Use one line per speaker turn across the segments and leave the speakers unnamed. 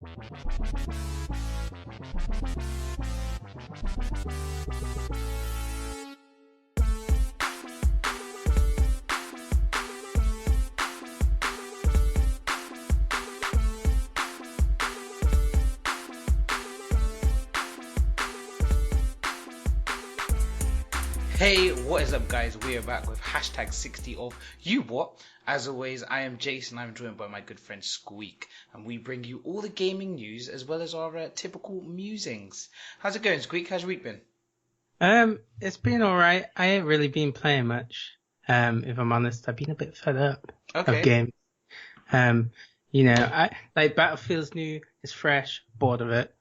Hey, what is up guys? We are back with hashtag 60 of ÜWatt. As always, I am Jason. I'm joined by my good friend Squeak, and we bring you all the gaming news as well as our typical musings. How's it going, Squeak? How's your week been?
It's been alright. I ain't really been playing much. If I'm honest, I've been a bit fed up of games. I like Battlefield's new, it's fresh, bored of it.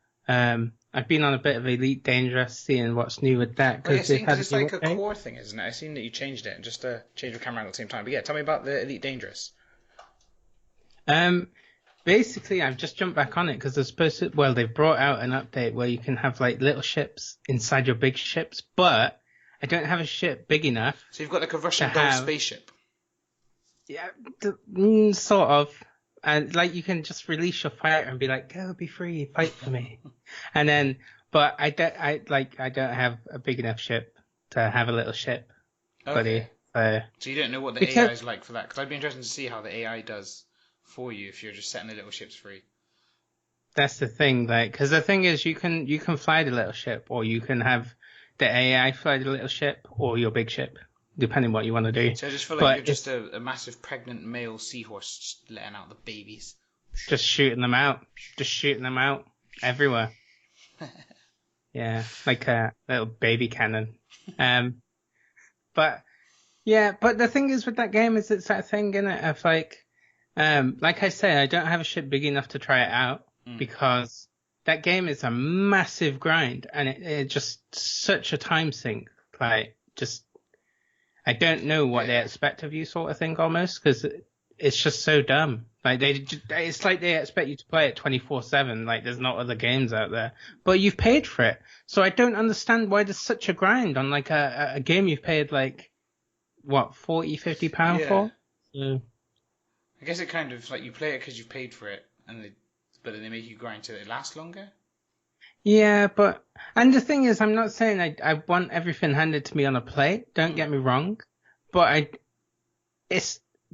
I've been on a bit of Elite Dangerous, seeing what's new with that.
Cause it's like a core thing, isn't it? I've seen that you changed it and just changed the camera at the same time. But yeah, tell me about the Elite Dangerous.
Basically, I've just jumped back on it because they're supposed to. Well, they've brought out an update where you can have like little ships inside your big ships, but I don't have a ship big enough.
So you've got like a Russian doll spaceship.
Yeah, sort of. And like you can just release your fighter and be like, go, be free, fight for me. And then, but I don't have a big enough ship to have a little ship, buddy. So
you don't know what the AI is like for that? Because I'd be interested to see how the AI does for you if you're just setting the little ships free.
That's the thing, like, because the thing is, you can fly the little ship, or you can have the AI fly the little ship, or your big ship, depending what you want to do.
So I just feel like you're just a massive pregnant male seahorse just letting out the babies.
Just shooting them out everywhere. Yeah, like a little baby cannon. But the thing is with that game is it's that thing, innit, of like I say, I don't have a ship big enough to try it out because that game is a massive grind and it just such a time sink. Like, just, I don't know what they expect of you, sort of thing, almost, because it's just so dumb. Like it's like they expect you to play it 24/7. Like there's no other games out there, but you've paid for it. So I don't understand why there's such a grind on like a game you've paid like what, 40, 50 pound for. Yeah.
I guess it kind of like you play it because you've paid for it, but then they make you grind to it last longer.
Yeah, and the thing is, I'm not saying I want everything handed to me on a plate. Don't get me wrong, but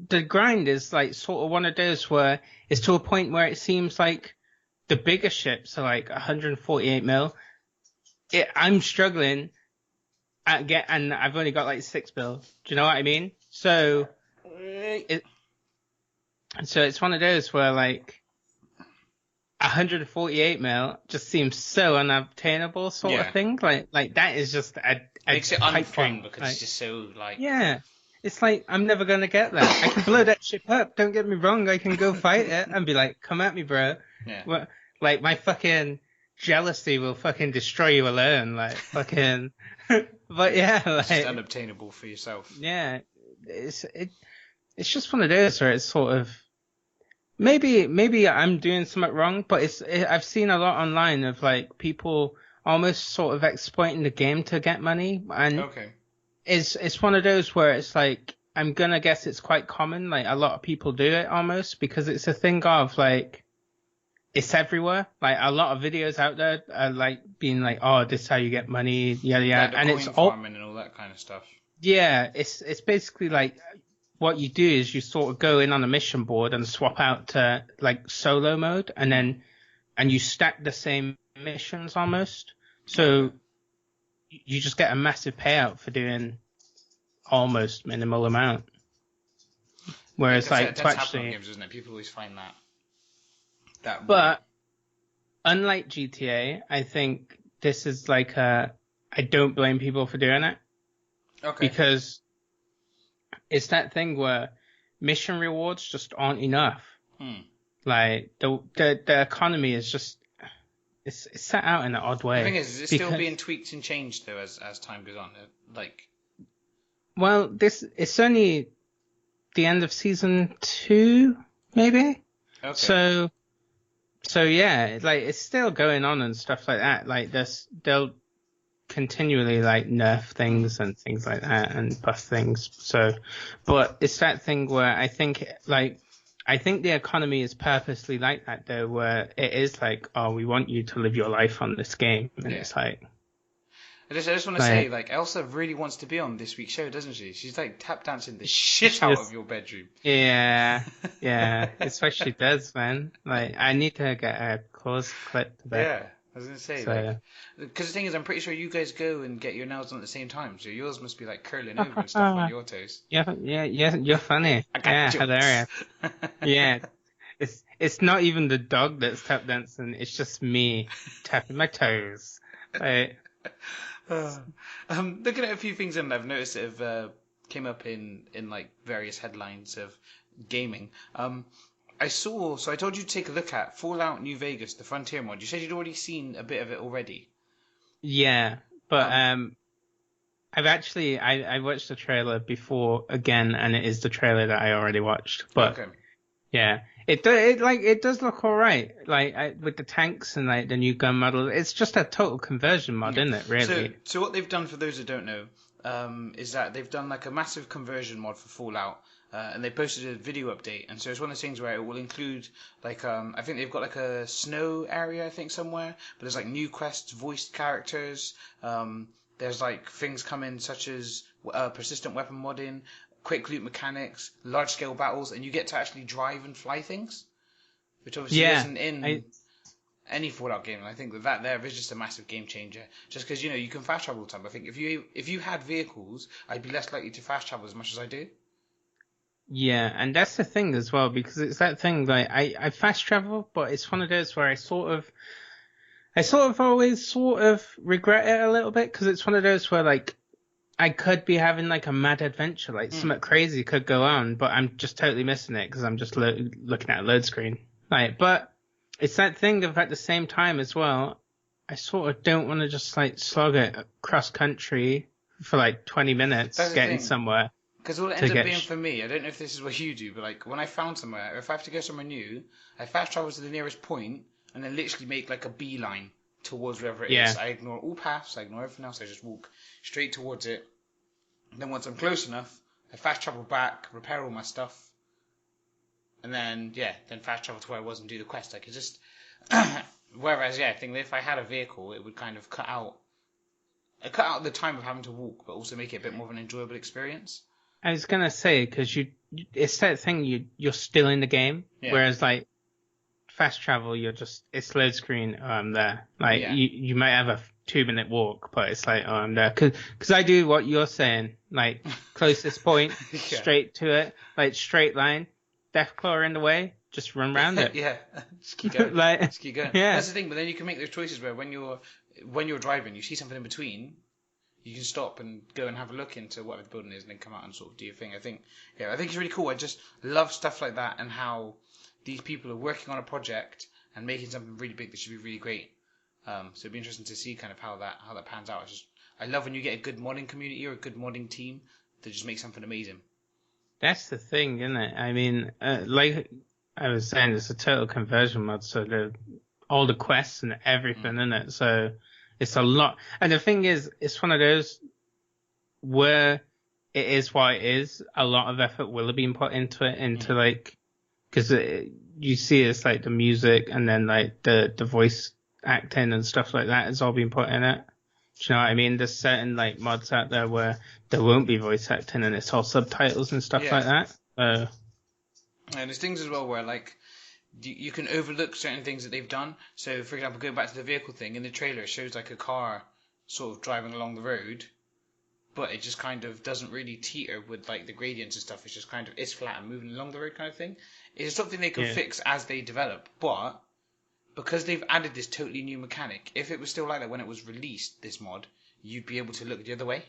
the grind is like sort of one of those where it's to a point where it seems like the bigger ships are like 148 mil. I'm struggling and I've only got like 6 mil. Do you know what I mean? So it's one of those where like 148 mil just seems so unobtainable, sort of thing. Like that is just
makes it unfun because it's just so like.
Yeah. It's like, I'm never going to get that. I can blow that ship up. Don't get me wrong. I can go fight it and be like, come at me, bro.
Yeah.
Well, like, my fucking jealousy will fucking destroy you alone. Like, fucking. But yeah, like.
It's just unobtainable for yourself.
Yeah. It's just one of those where it's sort of. Maybe I'm doing something wrong, but I've seen a lot online of like people almost sort of exploiting the game to get money. And.
Okay.
It's one of those where it's like, I'm gonna guess it's quite common, like a lot of people do it almost, because it's a thing of like, it's everywhere. Like a lot of videos out there are like being like, oh, this is how you get money, yada yada,
and it's all farming and all that kind of stuff.
Yeah, it's basically like what you do is you sort of go in on a mission board and swap out to like solo mode, and you stack the same missions almost. So you just get a massive payout for doing almost minimal amount. Whereas like to actually,
games, isn't it? People always find that.
But unlike GTA, I think this is like I don't blame people for doing it.
Okay.
Because it's that thing where mission rewards just aren't enough. Like the economy is just. It's set out in an odd way.
The thing is it still being tweaked and changed though as time goes on?
Well, it's only the end of season 2, maybe.
Okay.
So yeah, like it's still going on and stuff like that. Like they'll continually like nerf things and things like that and buff things. So, but it's that thing where I think like I think the economy is purposely like that though, where it is like, oh, we want you to live your life on this game, and
Yeah.
it's like.
I just want to say, like, Elsa really wants to be on this week's show, doesn't she? She's like tap dancing the shit out of your bedroom.
Yeah, yeah, it's what she does, man. Like, I need to get a close clip to that.
Yeah, I was gonna say,
So,
like, because the thing is, I'm pretty sure you guys go and get your nails done at the same time, so yours must be like curling over and stuff on your toes.
yeah, you're funny.
I got
Yeah,
jokes.
hilarious. Yeah, it's not even the dog that's tap dancing. It's just me tapping my toes. Like,
Looking at a few things, and I've noticed that have came up in like various headlines of gaming. So I told you to take a look at Fallout New Vegas, the Frontier mod. You said you'd already seen a bit of it already.
yeah, but I watched the trailer before again, and it is the trailer that I already watched. But
Okay.
yeah, it does look alright. Like with the tanks and like the new gun model, it's just a total conversion mod, isn't it? Really.
So what they've done, for those that don't know, is that they've done like a massive conversion mod for Fallout. And they posted a video update, and so it's one of those things where it will include like I think they've got like a snow area, I think, somewhere, but there's like new quests, voiced characters. There's like things coming such as persistent weapon modding, quick loot mechanics, large scale battles, and you get to actually drive and fly things, which obviously isn't in any Fallout game. And I think that there is just a massive game changer, just because you can fast travel all the time. I think if you had vehicles, I'd be less likely to fast travel as much as I do.
Yeah, and that's the thing as well, because it's that thing, like, I fast travel, but it's one of those where I sort of always regret it a little bit, because it's one of those where, like, I could be having, like, a mad adventure, like, something crazy could go on, but I'm just totally missing it, because I'm just looking at a load screen. Like, but it's that thing of, at the same time as well, I sort of don't want to just, like, slog it across country for, like, 20 minutes getting somewhere.
Because all it ends up being for me, I don't know if this is what you do, but like when I found somewhere, if I have to go somewhere new, I fast travel to the nearest point and then literally make like a beeline towards wherever it is. I ignore all paths, I ignore everything else, I just walk straight towards it. And then once I'm close enough, I fast travel back, repair all my stuff, and then fast travel to where I was and do the quest. I could just whereas I think that if I had a vehicle, it would kind of cut out the time of having to walk, but also make it a bit more of an enjoyable experience.
I was gonna say, because it's that thing, you're still in the game, whereas like fast travel, it's load screen. Oh, I'm there. Like you might have a 2-minute walk, but it's like, oh, I'm there. Because I do what you're saying, like closest point, straight to it, like straight line. Deathclaw in the way, just run around it.
Just keep going. Just keep going.
Yeah,
that's the thing. But then you can make those choices where when you're driving, you see something in between. You can stop and go and have a look into whatever the building is and then come out and sort of do your thing. I think it's really cool. I just love stuff like that and how these people are working on a project and making something really big that should be really great. So it'd be interesting to see kind of how that pans out. I love when you get a good modding community or a good modding team that just make something amazing.
That's the thing, isn't it? I mean, like I was saying, it's a total conversion mod, so all the quests and everything in it. So it's a lot. And the thing is, it's one of those where it is what it is. A lot of effort will have been put into it, like, because you see it's like the music and then like the voice acting and stuff like that has all been put in it. Do you know what I mean? There's certain like mods out there where there won't be voice acting and it's all subtitles and stuff like that. And
there's things as well where like you can overlook certain things that they've done. So, for example, going back to the vehicle thing, in the trailer it shows like a car sort of driving along the road, but it just kind of doesn't really teeter with like the gradients and stuff. It's just kind of, it's flat and moving along the road kind of thing. It's something they can fix as they develop, but because they've added this totally new mechanic, if it was still like that when it was released, this mod, you'd be able to look the other way.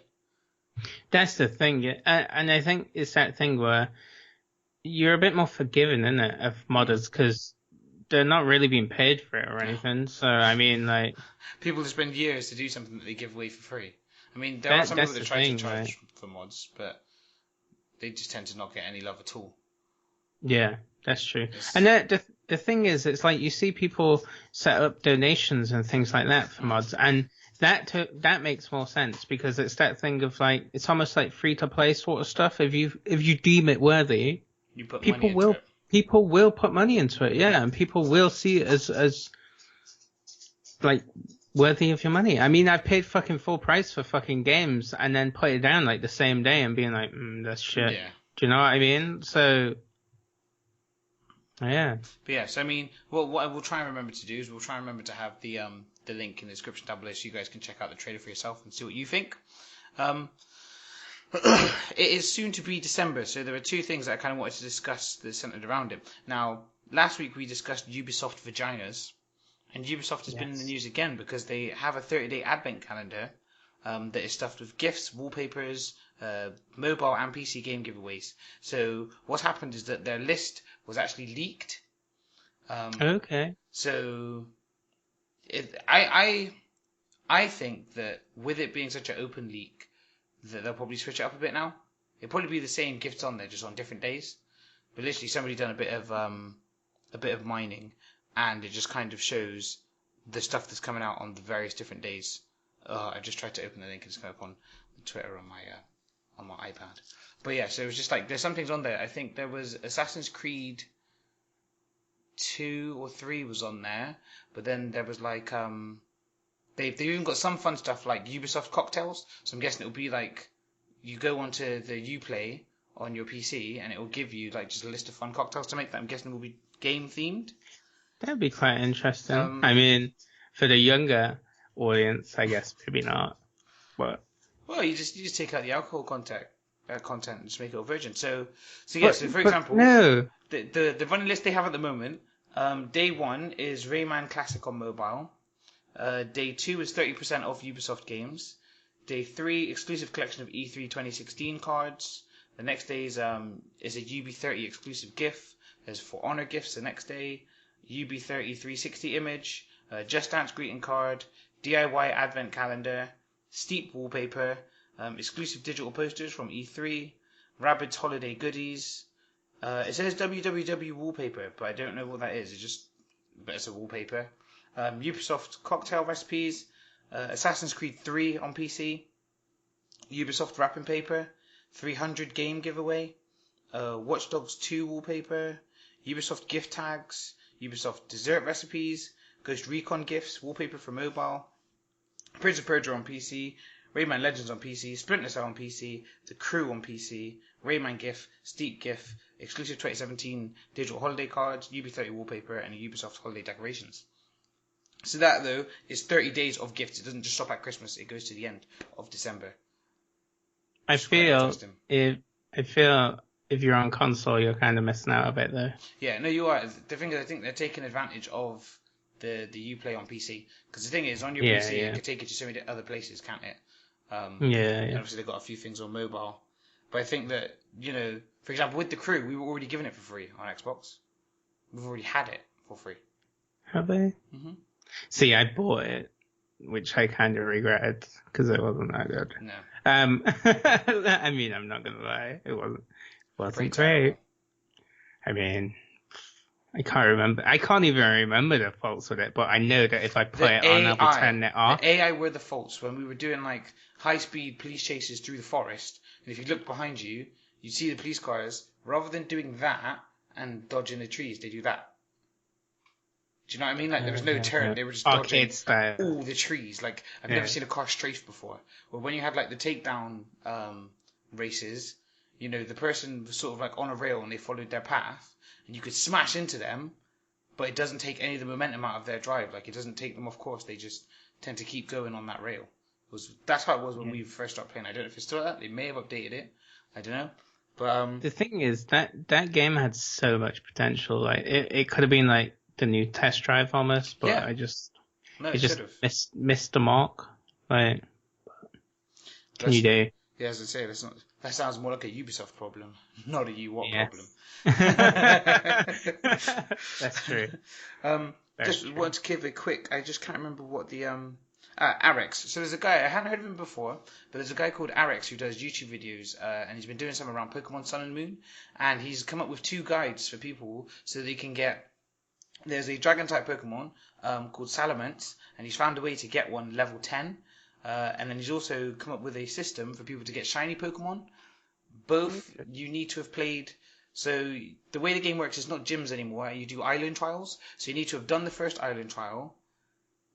That's the thing, and I think it's that thing where you're a bit more forgiving, isn't it, of modders, because they're not really being paid for it or anything. So, I mean, like,
people just spend years to do something that they give away for free. I mean, there are some people that try to charge for mods, but they just tend to not get any love at all.
Yeah, that's true. And the thing is, it's like you see people set up donations and things like that for mods, and that makes more sense, because it's that thing of like, it's almost like free to play sort of stuff. If you deem it worthy,
you put
people
money
will
into it.
people will put money into it, yeah, and people will see it as like worthy of your money. I mean, I've paid fucking full price for fucking games and then put it down like the same day and being like, that's shit.
Yeah.
Do you know what I mean? So, yeah.
But yeah, so I mean, what I will try and remember to do is we'll try and remember to have the link in the description down below so you guys can check out the trailer for yourself and see what you think. It is soon to be December, so there are two things that I kind of wanted to discuss that are centered around it. Now, last week we discussed Ubisoft vaginas, and Ubisoft has been in the news again because they have a 30-day advent calendar that is stuffed with gifts, wallpapers, mobile and PC game giveaways. So what's happened is that their list was actually leaked.
Okay.
So I think that with it being such an open leak, that they'll probably switch it up a bit now. It'll probably be the same gifts on there, just on different days. But literally, somebody done a bit of mining, and it just kind of shows the stuff that's coming out on the various different days. I just tried to open the link and it's come up on Twitter on my iPad. But yeah, so it was just like there's some things on there. I think there was Assassin's Creed 2 or 3 was on there, but then there was like they've even got some fun stuff like Ubisoft cocktails. So I'm guessing it'll be like you go onto the Uplay on your PC and it will give you like just a list of fun cocktails to make that I'm guessing will be game themed.
That'd be quite interesting. I mean, for the younger audience, I guess maybe not. But
well, you just take out the alcohol content and just make it a virgin. So yeah. So for example,
no.
the running list they have at the moment. Day 1 is Rayman Classic on mobile. Day 2 is 30% off Ubisoft games. Day 3, exclusive collection of E3 2016 cards. The next day is a UB30 exclusive gift. There's For Honor gifts the next day. UB30 360 image. Just Dance greeting card. DIY advent calendar. Steep wallpaper. Exclusive digital posters from E3. Rabbids holiday goodies. It says www wallpaper, but I don't know what that is. It's a wallpaper. Ubisoft cocktail recipes, Assassin's Creed 3 on PC, Ubisoft wrapping paper, 300 game giveaway, Watch Dogs 2 wallpaper, Ubisoft gift tags, Ubisoft dessert recipes, Ghost Recon gifts, wallpaper for mobile, Prince of Persia on PC, Rayman Legends on PC, Splinter Cell on PC, The Crew on PC, Rayman GIF, Steep GIF, exclusive 2017 digital holiday cards, UB30 wallpaper, and Ubisoft holiday decorations. So that, though, is 30 days of gifts. It doesn't just stop at Christmas. It goes to the end of December.
I feel if you're on console, you're kind of missing out a bit, though.
Yeah, no, you are. The thing is, I think they're taking advantage of the Uplay on PC. Because the thing is, on your PC, it can take you to so many other places, can't it? And obviously, they've got a few things on mobile. But I think that, for example, with The Crew, we were already given it for free on Xbox. We've already had it for free.
Have they? Mm-hmm. See, I bought it, which I kind of regretted because it wasn't that good.
No.
I mean, I'm not gonna lie, it wasn't great. I mean, I can't even remember the faults with it, but I know that if I put it on, I'll be turning it off.
The AI were the faults when we were doing like high-speed police chases through the forest, and if you look behind you, you'd see the police cars. Rather than doing that and dodging the trees, they do that. Do you know what I mean? Like, there was no turn. They were just dodging all the trees. Like, I've never seen a car strafe before. But when you had, like, the takedown races, the person was sort of, like, on a rail and they followed their path. And you could smash into them, but it doesn't take any of the momentum out of their drive. Like, it doesn't take them off course. They just tend to keep going on that rail. That's how it was when we first started playing. I don't know if it's still that. They may have updated it. I don't know. But
the thing is, that game had so much potential. Like, it could have been, like, the new test drive almost, but I just missed the mark. Like, what can you do?
Yeah, as I say, that sounds more like a Ubisoft problem, not a UWatt
problem. That's true.
Wanted to give a quick. I just can't remember what the Arex. So there's a guy I hadn't heard of him before, but there's a guy called Arex who does YouTube videos, and he's been doing some around Pokemon Sun and Moon, and he's come up with 2 guides for people so they can get. There's a dragon-type Pokemon called Salamence, and he's found a way to get one level 10. And then he's also come up with a system for people to get shiny Pokemon. Both you need to have played So the way the game works is not gyms anymore. You do island trials. So you need to have done the first island trial.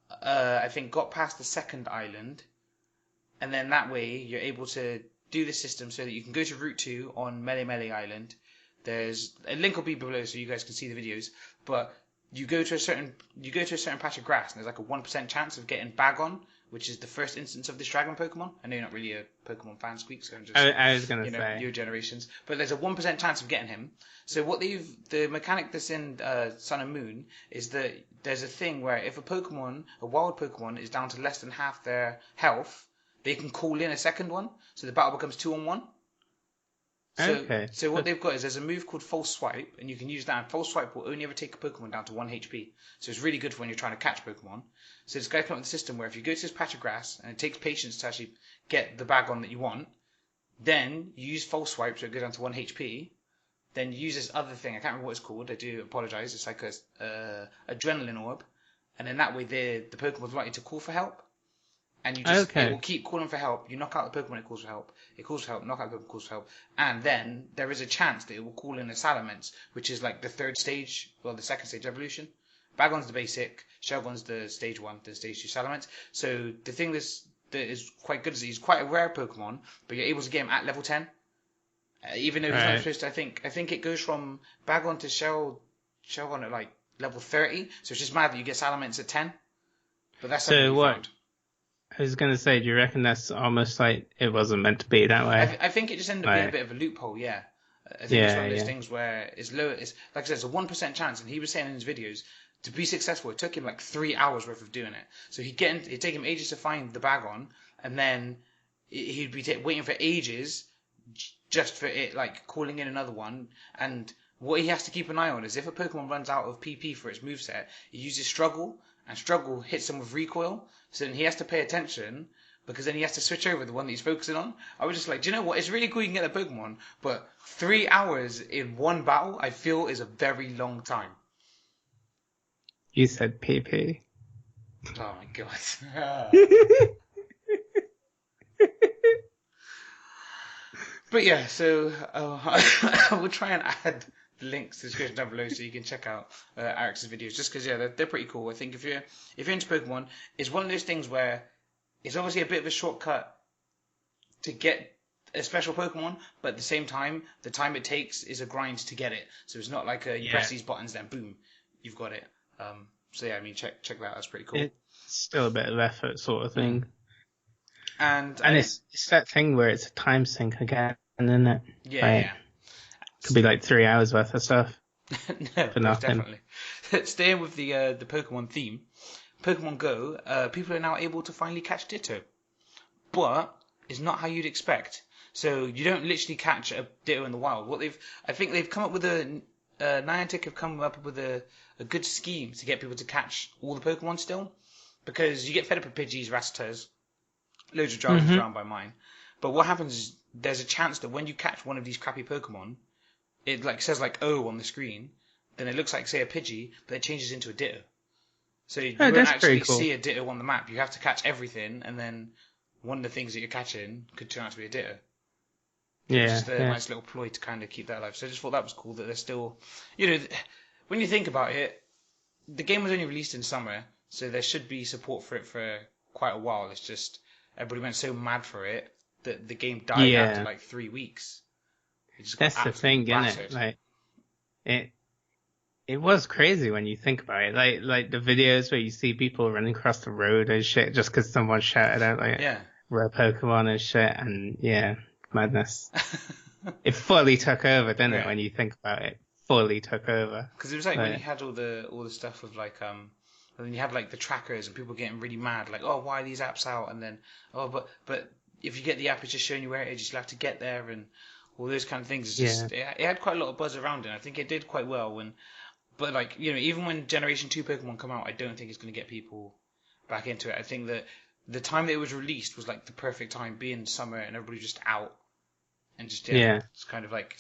I think got past the second island, and then that way you're able to do the system so that you can go to Route 2 on Mele Mele Island. There's a link will be below so you guys can see the videos. But you go to a certain patch of grass, and there's like a 1% chance of getting Bagon, which is the first instance of this dragon Pokemon. I know you're not really a Pokemon fan, Squeak, so I'm just
I was gonna say
your generations. But there's a 1% chance of getting him. So the mechanic that's in Sun and Moon is that there's a thing where if a wild Pokemon is down to less than half their health, they can call in a second one, so the battle becomes 2-on-1. So what they've got is there's a move called False Swipe, and you can use that. And False Swipe will only ever take a Pokemon down to 1 HP. So it's really good for when you're trying to catch Pokemon. So this guy came up with a system where if you go to this patch of grass, and it takes patience to actually get the Bagon that you want, then you use False Swipe so it goes down to 1 HP. Then you use this other thing, I can't remember what it's called, I do apologise, it's like a Adrenaline Orb. And then that way the Pokemon's likely to call for help. And you just it will keep calling for help. You knock out the Pokemon, it calls for help. It calls for help, knock out the Pokemon, calls for help. And then there is a chance that it will call in a Salamence, which is like the third stage, well, the second stage evolution. Bagon's the basic, Shelgon's the stage 1, the stage 2 Salamence. So the thing that is quite good is he's quite a rare Pokemon, but you're able to get him at level 10. Even though he's not supposed to, I think it goes from Bagon to Shelgon at like level 30. So it's just mad that you get Salamence at 10. But that's something you found.
I was going to say, do you reckon that's almost like it wasn't meant to be that way?
I think it just ended up being a bit of a loophole, yeah. I think it's one of those things where it's low. It's like I said, it's a 1% chance, and he was saying in his videos to be successful, it took him like 3 hours worth of doing it. So it'd take him ages to find the Bagon, and then he'd be waiting for ages just for it, like calling in another one. And what he has to keep an eye on is if a Pokemon runs out of PP for its moveset, he uses Struggle, and Struggle hits him with Recoil. So then he has to pay attention, because then he has to switch over the one that he's focusing on. I was just like, do you know what? It's really cool you can get the Pokemon, but 3 hours in one battle, I feel, is a very long time.
You said PP.
Oh my god. But yeah, so we'll try and add links to the description down below so you can check out Eric's videos, just because they're pretty cool. I think if you're into Pokemon, it's one of those things where it's obviously a bit of a shortcut to get a special Pokemon, but at the same time, the time it takes is a grind to get it. So it's not like you press these buttons, then boom, you've got it. So yeah, I mean, check that out. That's pretty cool.
It's still a bit of effort, sort of thing.
And
it's that thing where it's a time sink again, isn't it?
Yeah.
Could be like 3 hours worth of stuff.
No, definitely. Staying with the Pokemon theme, Pokemon Go, people are now able to finally catch Ditto, but it's not how you'd expect. So you don't literally catch a Ditto in the wild. I think they've come up with Niantic have come up with a good scheme to get people to catch all the Pokemon still, because you get fed up with Pidgeys, Rattatas, loads of dragons around by mine. But what happens is there's a chance that when you catch one of these crappy Pokemon, it like says like O on the screen, then it looks like say a Pidgey, but it changes into a Ditto. So you won't actually see a Ditto on the map. You have to catch everything, and then one of the things that you're catching could turn out to be a Ditto.
Yeah,
it's just a nice little ploy to kind of keep that alive. So I just thought that was cool that they're still, when you think about it, the game was only released in summer, so there should be support for it for quite a while. It's just everybody went so mad for it that the game died after like 3 weeks.
That's the thing, isn't it? Like it was crazy when you think about it. Like the videos where you see people running across the road and shit just because someone shouted out like rare Pokemon and shit, and madness. It fully took over, didn't it? When you think about it, fully took over.
Because it was like when you had all the stuff of like and then you had like the trackers and people getting really mad, like, oh, why are these apps out? And then but if you get the app, it's just showing you where it is. You still have to get there and all those kind of things. It's just it had quite a lot of buzz around it. I think it did quite well but like even when Generation 2 Pokemon come out, I don't think it's going to get people back into it. I think that the time that it was released was like the perfect time, being summer and everybody just out. And just it's kind of like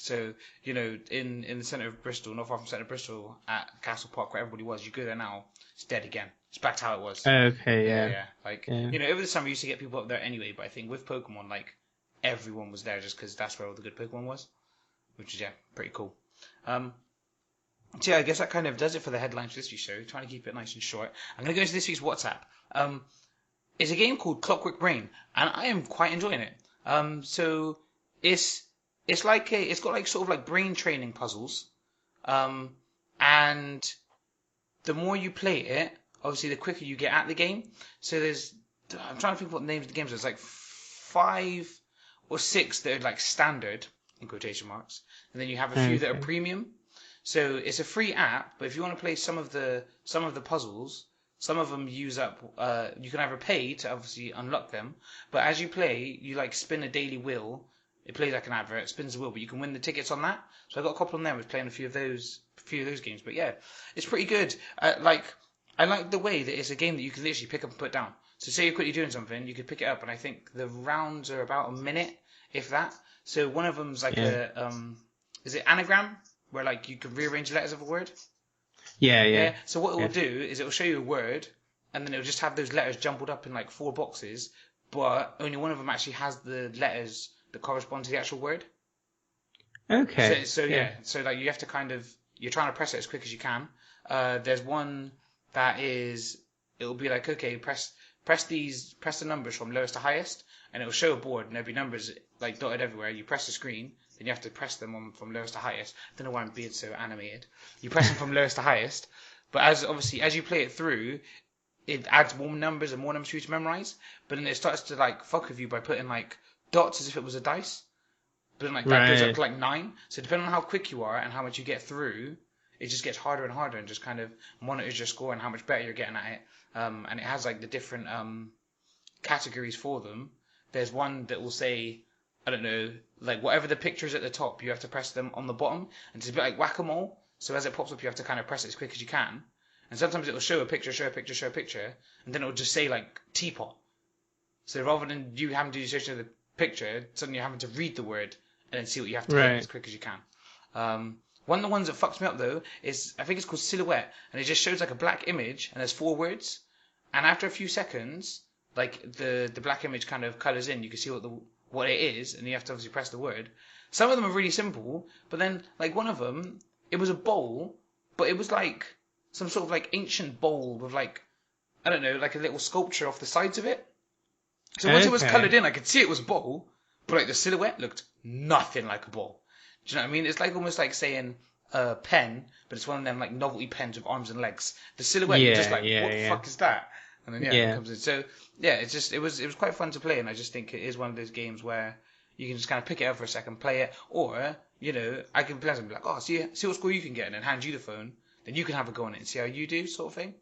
in the centre of Bristol, not far from the centre of Bristol, at Castle Park where everybody was. You go there now, it's dead again. It's back to how it was.
Okay,
yeah. Like over the summer, you used to get people up there anyway. But I think with Pokemon, like everyone was there just because that's where all the good Pokemon was, which is pretty cool. So yeah, I guess that kind of does it for the headlines for this week's show. Trying to keep it nice and short. I'm going to go into this week's WhatsApp. It's a game called Clockwork Brain, and I am quite enjoying it. So it's like it's got like sort of like brain training puzzles, and the more you play it, obviously the quicker you get at the game. So I'm trying to think what the names of the games are. There's like 5 or 6 that are like standard in quotation marks, and then you have a few that are premium. So it's a free app, but if you want to play some of the puzzles, some of them use up. You can either pay to obviously unlock them, but as you play, you like spin a daily wheel. It plays like an advert, spins the wheel, but you can win the tickets on that. So I got a couple on there. I was playing a few of those games, but yeah, it's pretty good. I like the way that it's a game that you can literally pick up and put down. So say you're quickly doing something, you could pick it up, and I think the rounds are about a minute, if that. So one of them's like is it anagram, where like you can rearrange the letters of a word? Yeah. So what it will do is it will show you a word, and then it will just have those letters jumbled up in like 4 boxes, but only one of them actually has the letters that correspond to the actual word.
Okay.
So like you have to you're trying to press it as quick as you can. There's one that it'll be like, okay, press the numbers from lowest to highest, and it'll show a board and there'll be numbers like dotted everywhere. You press the screen, then you have to press them from lowest to highest. I don't know why I'm being so animated. You press them from lowest to highest, but as you play it through, it adds more numbers and more numbers for you to memorize. But then it starts to like fuck with you by putting like dots as if it was a dice. But then like that goes up to like 9. So depending on how quick you are and how much you get through, it just gets harder and harder and just kind of monitors your score and how much better you're getting at it. And it has like the different categories for them. There's one that will say, I don't know, like whatever the pictures at the top, you have to press them on the bottom. And it's a bit like whack-a-mole. So as it pops up, you have to kind of press it as quick as you can. And sometimes it will show a picture, and then it will just say like teapot. So rather than you having to do search of the picture, suddenly you're having to read the word and then see what you have to hit as quick as you can. One of the ones that fucks me up though is, I think it's called Silhouette, and it just shows like a black image and there's 4 words, and after a few seconds, like the black image kind of colours in, you can see what it is, and you have to obviously press the word. Some of them are really simple, but then like one of them, it was a bowl, but it was like some sort of like ancient bowl with like, I don't know, like a little sculpture off the sides of it. So once it was coloured in, I could see it was a bowl, but like the silhouette looked nothing like a bowl. Do you know what I mean? It's like almost like saying a pen, but it's one of them like novelty pens with arms and legs. The silhouette, you're just like, what the fuck is that? And then it comes in. So yeah, it was quite fun to play, and I just think it is one of those games where you can just kind of pick it up for a second, play it, or I can play and be like, oh, see what score you can get, and then hand you the phone, then you can have a go on it and see how you do, sort of thing.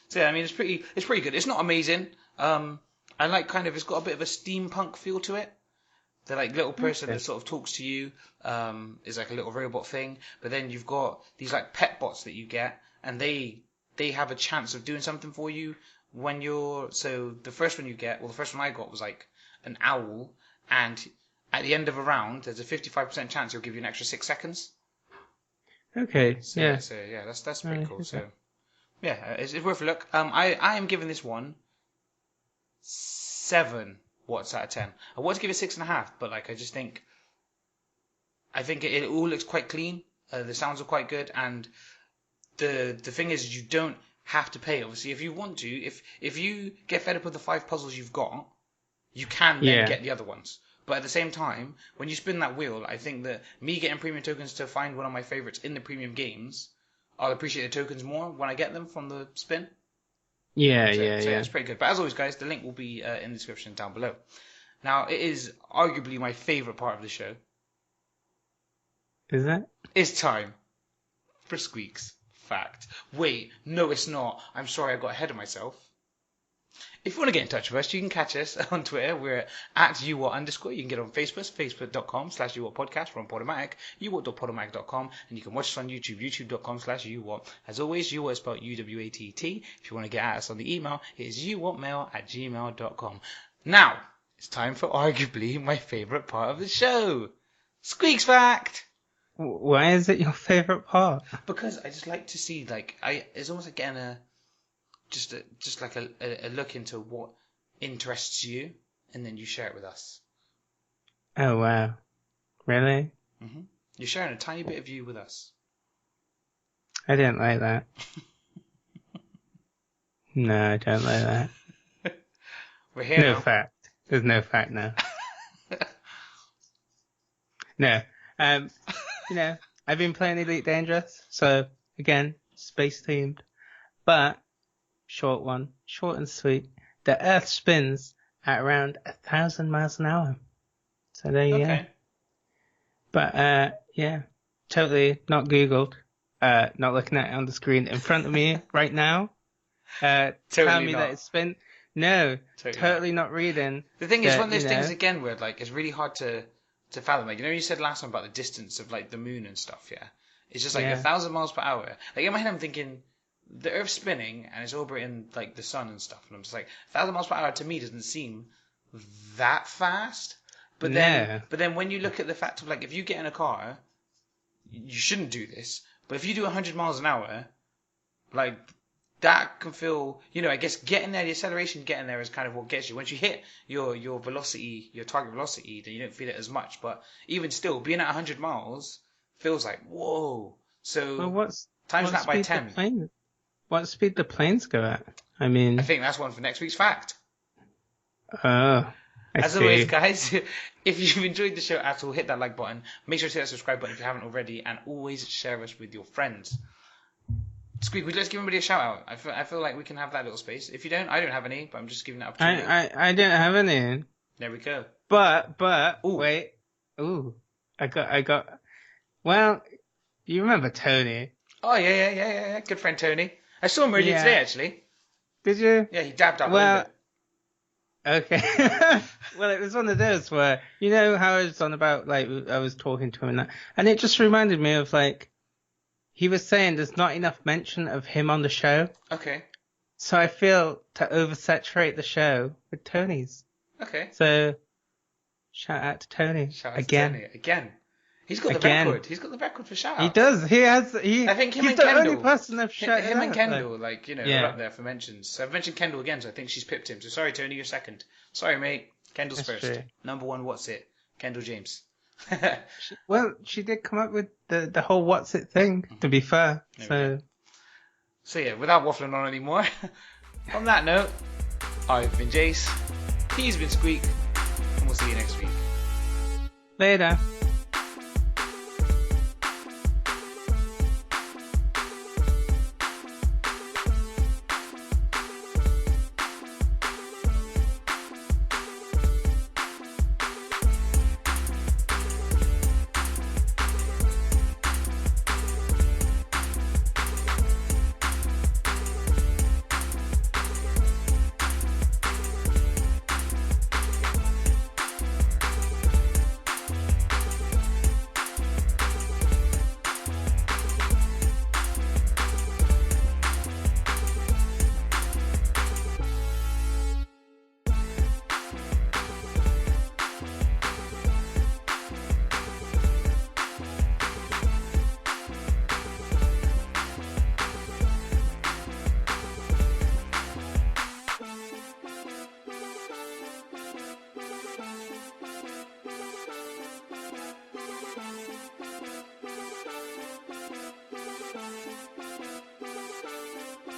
So yeah, I mean, it's pretty good. It's not amazing. I like it's got a bit of a steampunk feel to it. The like little person that sort of talks to you is like a little robot thing, but then you've got these like pet bots that you get, and they have a chance of doing something for you when so the first one the first one I got was like an owl, and at the end of a round there's a 55% chance he'll give you an extra 6 seconds.
Okay.
So yeah, that's pretty cool. Okay. So yeah, it's worth a look. I am giving this one 7 watts out of 10. I want to give it 6.5, but like I think it all looks quite clean. The sounds are quite good, and the thing is, you don't have to pay. Obviously, if you want to, if you get fed up with the 5 puzzles you've got, you can then get the other ones. But at the same time, when you spin that wheel, I think that me getting premium tokens to find one of my favorites in the premium games, I'll appreciate the tokens more when I get them from the spin.
Yeah,
So
yeah.
it's pretty good. But as always, guys, the link will be in the description down below. Now, it is arguably my favourite part of the show.
Is that?
It's time for Squeak's Fact. Wait, no, it's not. I'm sorry, I got ahead of myself. If you want to get in touch with us, you can catch us on Twitter. We're at @uwatt_. You can get on Facebook, facebook.com/uwattpodcast. We're on Podomatic, uwatt.podomatic.com. And you can watch us on YouTube, youtube.com/uwatt. As always, uwatt is spelled UWATT. If you want to get at us on the email, it is uwattmail@gmail.com. Now, it's time for arguably my favourite part of the show. Squeak's Fact!
Why is it your favourite part?
Because I just like to see, it's almost like getting just like a look into what interests you, and then you share it with us.
Oh, wow. Really?
Mm-hmm. You're sharing a tiny bit of you with us.
I didn't like that. No, I don't like that.
We're here
No
now.
fact. There's no fact now. No. You know, I've been playing Elite Dangerous, so again, space themed, but short one, short and sweet. The Earth spins at around 1,000 miles an hour. So there you go. But yeah, totally not Googled. Not looking at it on the screen in front of me right now. Tell me
not.
that it's spin. No, totally not reading.
The thing is, one of those things again where like it's really hard to fathom. Like, you know, you said last time about the distance of like the moon and stuff. Yeah, it's just like 1,000 miles per hour. Like in my head, I'm thinking the Earth's spinning and it's orbiting like the sun and stuff, and I'm just like 1,000 miles per hour to me doesn't seem that fast. But then when you look at the fact of like if you get in a car, you shouldn't do this. But if you do 100 miles an hour, like that can feel, you know, I guess getting there, the acceleration getting there is kind of what gets you. Once you hit your velocity, your target velocity, then you don't feel it as much. But even still, being at 100 miles feels like, whoa. So times that by 10.
What speed do planes go at? I mean,
I think that's one for next week's fact.
Oh,
As always, guys, if you've enjoyed the show at all, hit that like button. Make sure to hit that subscribe button if you haven't already, and always share us with your friends. Squeak, let's give everybody a shout out. I feel like we can have that little space. If you don't, I don't have any, but I'm just giving that opportunity.
I don't have any.
There we go.
But wait. Ooh. I got well, you remember Tony?
Oh yeah. Good friend Tony. I saw him earlier today actually.
Did you?
Yeah, he dabbed up a little bit.
Okay. Well, it was one of those where, you know how I was on about, like, I was talking to him and it just reminded me of, like, he was saying there's not enough mention of him on the show.
Okay.
So I feel to oversaturate the show with Tony's.
Okay.
So, shout out to Tony.
Shout out to Tony. Again. He's got the record. He's got the record for shout outs.
He does.
I think
he's the only person I've shouted out.
Him and Kendall, like, you know, are up there for mentions. So I've mentioned Kendall again, so I think she's pipped him. So sorry, Tony, you're second. Sorry, mate. Kendall's first. True. Number one, what's it? Kendall James.
She did come up with the whole what's it thing, to be fair.
So yeah, without waffling on anymore, on that note, I've been Jace, he's been Squeak, and we'll see you next week.
Later.